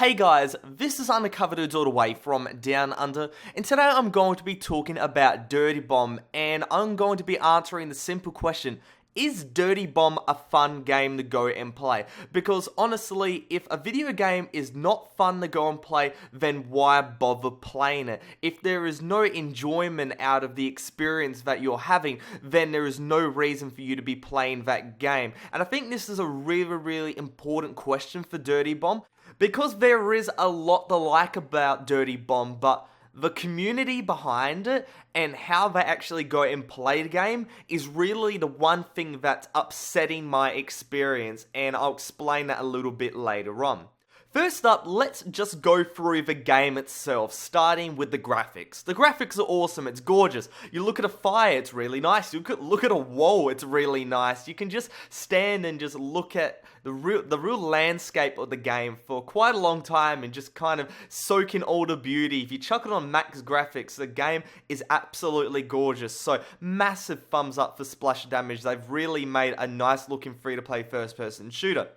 Hey guys, this is Undercover Dudes all the way from Down Under, and today I'm going to be talking about Dirty Bomb, and I'm going to be answering the simple question, is Dirty Bomb a fun game to go and play? Because honestly, if a video game is not fun to go and play, then why bother playing it? If there is no enjoyment out of the experience that you're having, then there is no reason for you to be playing that game. And I think this is a really important question for Dirty Bomb, because there is a lot to like about Dirty Bomb, but the community behind it and how they actually go and play the game is really the one thing that's upsetting my experience, and I'll explain that a little bit later on. First up, let's just go through the game itself, starting with the graphics. The graphics are awesome, it's gorgeous. You look at a fire, it's really nice. You look at a wall, it's really nice. You can just stand and just look at the real landscape of the game for quite a long time and just kind of soak in all the beauty. If you chuck it on max graphics, the game is absolutely gorgeous. So massive thumbs up for Splash Damage. They've really made a nice looking free-to-play first-person shooter.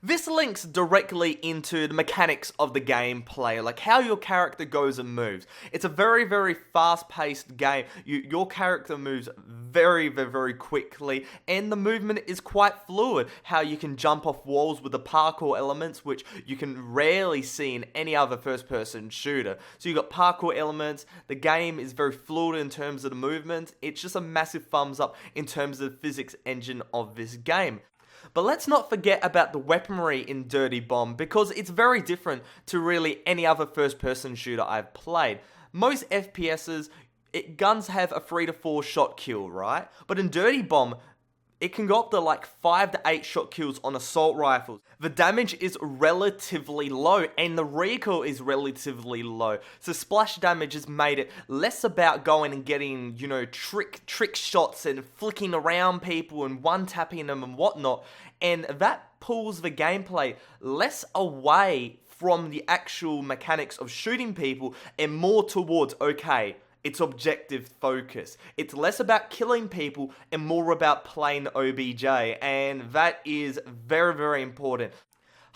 This links directly into the mechanics of the gameplay, like how your character goes and moves. It's a very fast-paced game. Your character moves very quickly, and the movement is quite fluid. How you can jump off walls with the parkour elements, which you can rarely see in any other first-person shooter. So you've got parkour elements, the game is very fluid in terms of the movement. It's just a massive thumbs up in terms of the physics engine of this game. But let's not forget about the weaponry in Dirty Bomb, because it's very different to really any other first-person shooter I've played. Most FPSs, guns have a 3 to 4 shot kill, right? But in Dirty Bomb, it can go up to like 5 to 8 shot kills on assault rifles. The damage is relatively low and the recoil is relatively low. So splash damage has made it less about going and getting, trick shots and flicking around people and one-tapping them and whatnot. And that pulls the gameplay less away from the actual mechanics of shooting people and more towards, okay, it's objective focus. It's less about killing people and more about playing OBJ, and that is very important.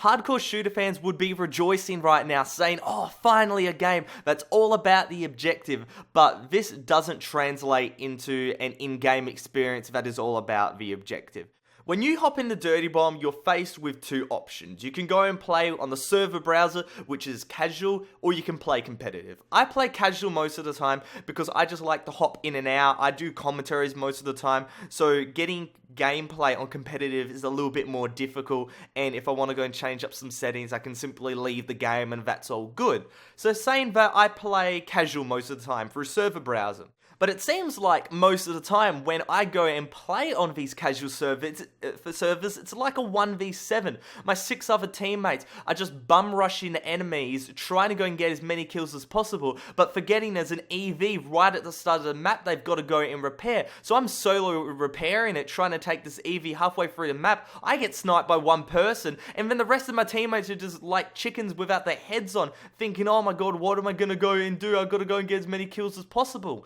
Hardcore shooter fans would be rejoicing right now, saying, oh, finally a game that's all about the objective, but this doesn't translate into an in-game experience that is all about the objective. When you hop into Dirty Bomb, you're faced with two options. You can go and play on the server browser, which is casual, or you can play competitive. I play casual most of the time because I just like to hop in and out. I do commentaries most of the time, so getting gameplay on competitive is a little bit more difficult, and if I want to go and change up some settings, I can simply leave the game and that's all good. So saying that, I play casual most of the time through server browser. But it seems like most of the time when I go and play on these casual servers, it's like a 1v7. My 6 other teammates are just bum rushing enemies, trying to go and get as many kills as possible, but forgetting there's an EV right at the start of the map they've got to go and repair. So I'm solo repairing it, trying to take this EV halfway through the map. I get sniped by one person, and then the rest of my teammates are just like chickens without their heads on, thinking, oh my god, what am I going to go and do? I've got to go and get as many kills as possible.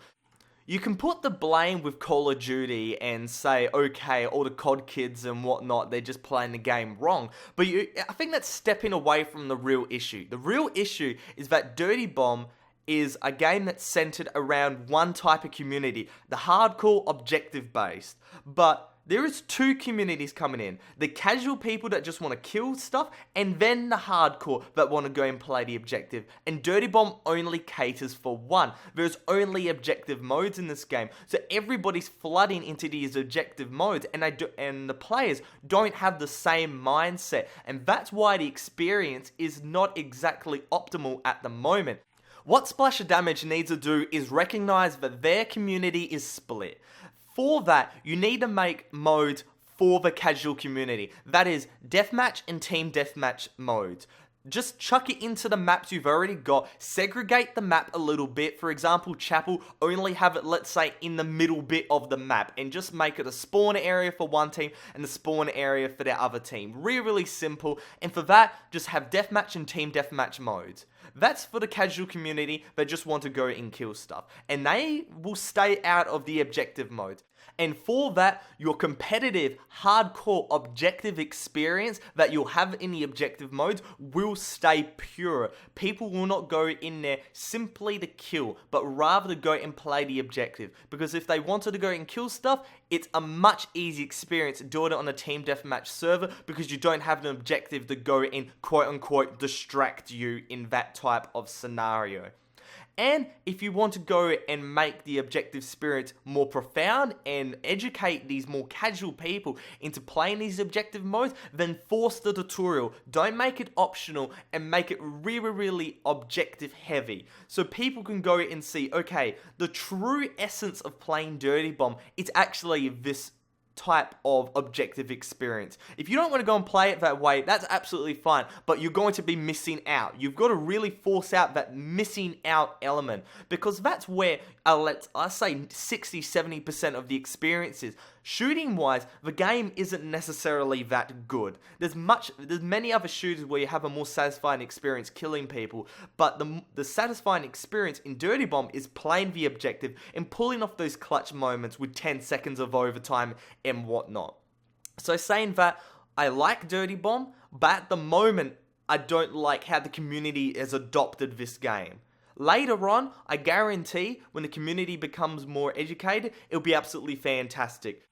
You can put the blame with Call of Duty and say, okay, all the COD kids and whatnot, they're just playing the game wrong. But I think that's stepping away from the real issue. The real issue is that Dirty Bomb is a game that's centered around one type of community, the hardcore objective based. But there is two communities coming in. The casual people that just want to kill stuff, and then the hardcore that want to go and play the objective. And Dirty Bomb only caters for one. There's only objective modes in this game, so everybody's flooding into these objective modes, and the players don't have the same mindset, and that's why the experience is not exactly optimal at the moment. What Splash Damage needs to do is recognize that their community is split. For that, you need to make modes for the casual community. That is, deathmatch and team deathmatch modes. Just chuck it into the maps you've already got, segregate the map a little bit. For example, Chapel, only have it, let's say, in the middle bit of the map, and just make it a spawn area for one team and a spawn area for the other team. Really simple, and for that, just have deathmatch and team deathmatch modes. That's for the casual community that just want to go and kill stuff, and they will stay out of the objective mode. And for that, your competitive, hardcore, objective experience that you'll have in the objective modes will stay pure. People will not go in there simply to kill, but rather to go and play the objective. Because if they wanted to go and kill stuff, it's a much easier experience doing it on a team deathmatch server because you don't have an objective to go and quote-unquote distract you in that type of scenario. And if you want to go and make the objective experience more profound and educate these more casual people into playing these objective modes, then force the tutorial. Don't make it optional and make it really, really objective heavy. So people can go and see, okay, the true essence of playing Dirty Bomb is actually this type of objective experience. If you don't want to go and play it that way, that's absolutely fine, but you're going to be missing out. You've got to really force out that missing out element, because that's where, I say 60-70% of the experience is. Shooting wise, the game isn't necessarily that good. There's many other shooters where you have a more satisfying experience killing people, but the satisfying experience in Dirty Bomb is playing the objective and pulling off those clutch moments with 10 seconds of overtime and whatnot. So saying that, I like Dirty Bomb, but at the moment, I don't like how the community has adopted this game. Later on, I guarantee when the community becomes more educated, it'll be absolutely fantastic.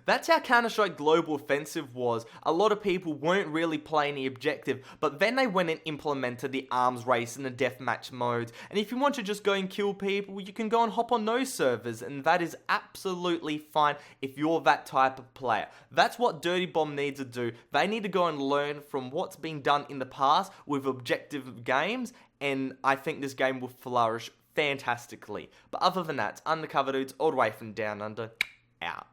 That's how Counter-Strike Global Offensive was. A lot of people weren't really playing the objective, but then they went and implemented the arms race and the deathmatch modes. And if you want to just go and kill people, you can go and hop on those servers, and that is absolutely fine if you're that type of player. That's what Dirty Bomb needs to do. They need to go and learn from what's been done in the past with objective games, and I think this game will flourish fantastically. But other than that, it's Undercover Dudes all the way from Down Under, out.